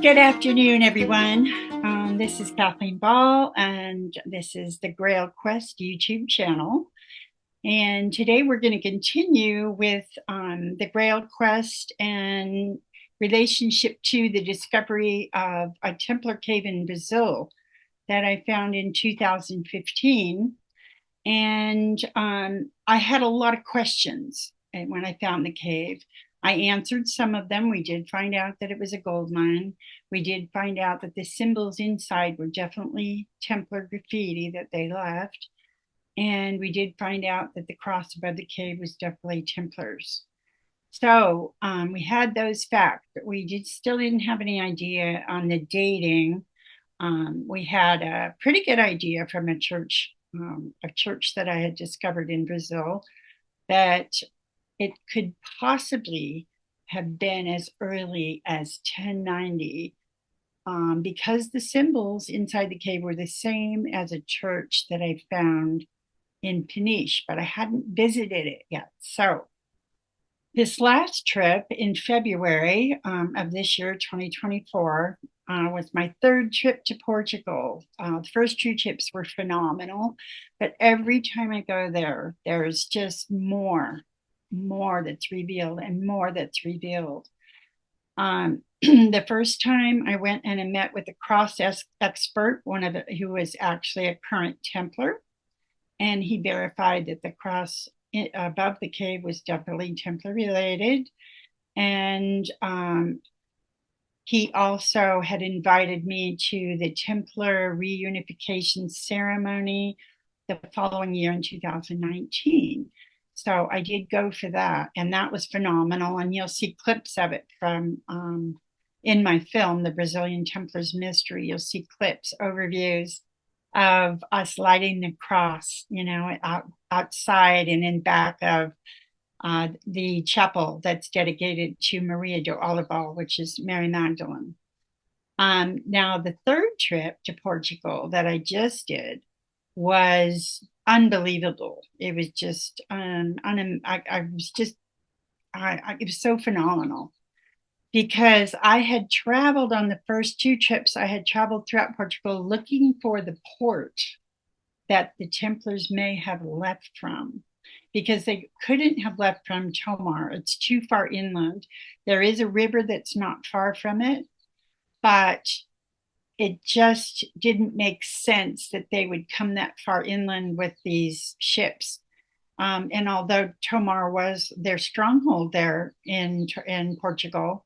Good afternoon, everyone. This is Kathleen Ball, and this is the Grail Quest YouTube channel. And today we're going to continue with the Grail Quest and relationship to the discovery of a Templar cave in Brazil that I found in 2015. And I had a lot of questions when I found the cave. I answered some of them. We did find out that it was a gold mine. We did find out that the symbols inside were definitely Templar graffiti that they left. And we did find out that the cross above the cave was definitely Templars. So we had those facts, but we still didn't have any idea on the dating. We had a pretty good idea from a church that I had discovered in Brazil, that it could possibly have been as early as 1090, because the symbols inside the cave were the same as a church that I found in Peniche, but I hadn't visited it yet. So this last trip in February of this year, 2024, was my third trip to Portugal. The first two trips were phenomenal, but every time I go there, there's just more that's revealed and more that's revealed. The first time I went and I met with a cross expert, who was actually a current Templar, and he verified that the cross above the cave was definitely Templar related. And he also had invited me to the Templar reunification ceremony the following year in 2019. So I did go for that, and that was phenomenal. And you'll see clips of it from in my film, The Brazilian Templars Mystery. You'll see clips, overviews of us lighting the cross, outside and in back of the chapel that's dedicated to Maria do Olibal, which is Mary Magdalene. Now, the third trip to Portugal that I just did was unbelievable. It was just, it was so phenomenal, because I had traveled on the first two trips. I had traveled throughout Portugal looking for the port that the Templars may have left from, because they couldn't have left from Tomar. It's too far inland. There is a river that's not far from it, but it just didn't make sense that they would come that far inland with these ships. And although Tomar was their stronghold there in Portugal,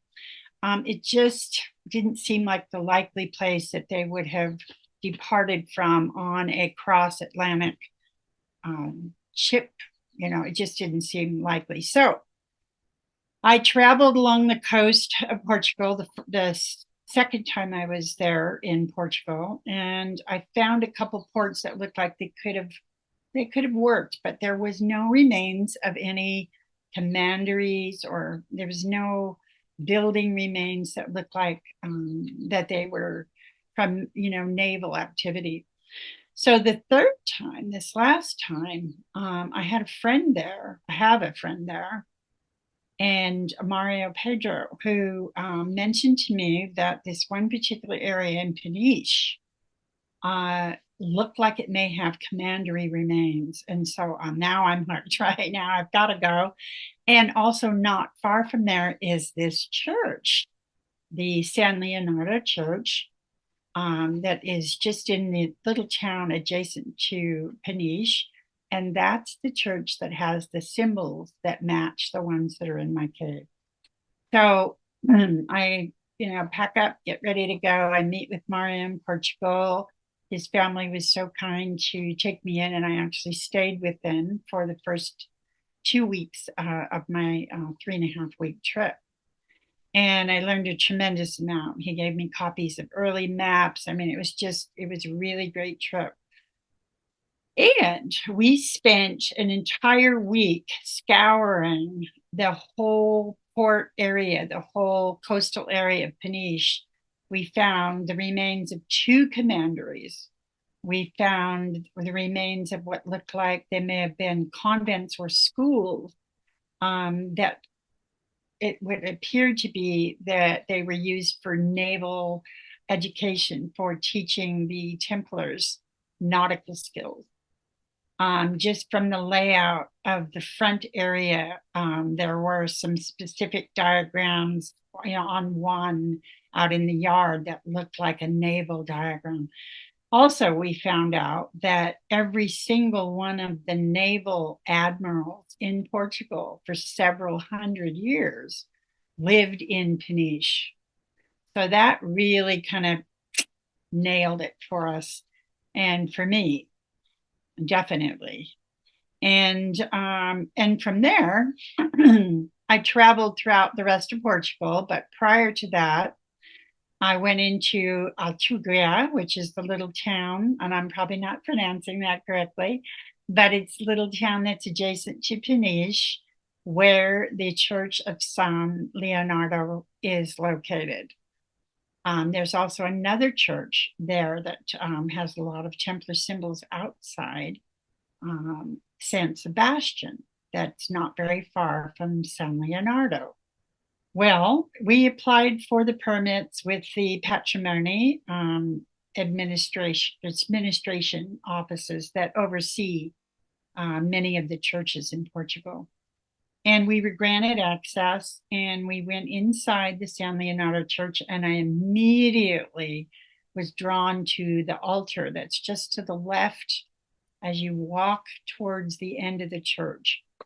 it just didn't seem like the likely place that they would have departed from on a cross Atlantic ship. It just didn't seem likely. So I traveled along the coast of Portugal the second time I was there in Portugal, and I found a couple ports that looked like they could have worked, but there was no remains of any commanderies, or there was no building remains that looked like that they were from naval activity. So the third time, this last time, I had a friend there. I have a friend there, and Mario Pedro, who mentioned to me that this one particular area in Peniche looked like it may have commandery remains. And so now I'm like, right now I've got to go. And also not far from there is this church, the San Leonardo Church, that is just in the little town adjacent to Peniche. And that's the church that has the symbols that match the ones that are in my cave. So I, pack up, get ready to go. I meet with Mario in Portugal. His family was so kind to take me in, and I actually stayed with them for the first 2 weeks of my 3.5-week trip. And I learned a tremendous amount. He gave me copies of early maps. I mean, it was a really great trip. And we spent an entire week scouring the whole port area, the whole coastal area of Peniche. We found the remains of 2 commanderies. We found the remains of what looked like they may have been convents or schools that it would appear to be that they were used for naval education, for teaching the Templars nautical skills. Just from the layout of the front area, there were some specific diagrams, on one out in the yard that looked like a naval diagram. Also, we found out that every single one of the naval admirals in Portugal for several hundred years lived in Peniche. So that really kind of nailed it for us and for me, definitely. And from there, I traveled throughout the rest of Portugal. But prior to that, I went into Altugra, which is the little town, and I'm probably not pronouncing that correctly, but it's a little town that's adjacent to Peniche, where the Church of San Leonardo is located. There's also another church there that has a lot of Templar symbols outside, San Sebastian, that's not very far from San Leonardo. Well, we applied for the permits with the patrimony administration offices that oversee many of the churches in Portugal. And we were granted access, and we went inside the San Leonardo church, and I immediately was drawn to the altar that's just to the left as you walk towards the end of the church.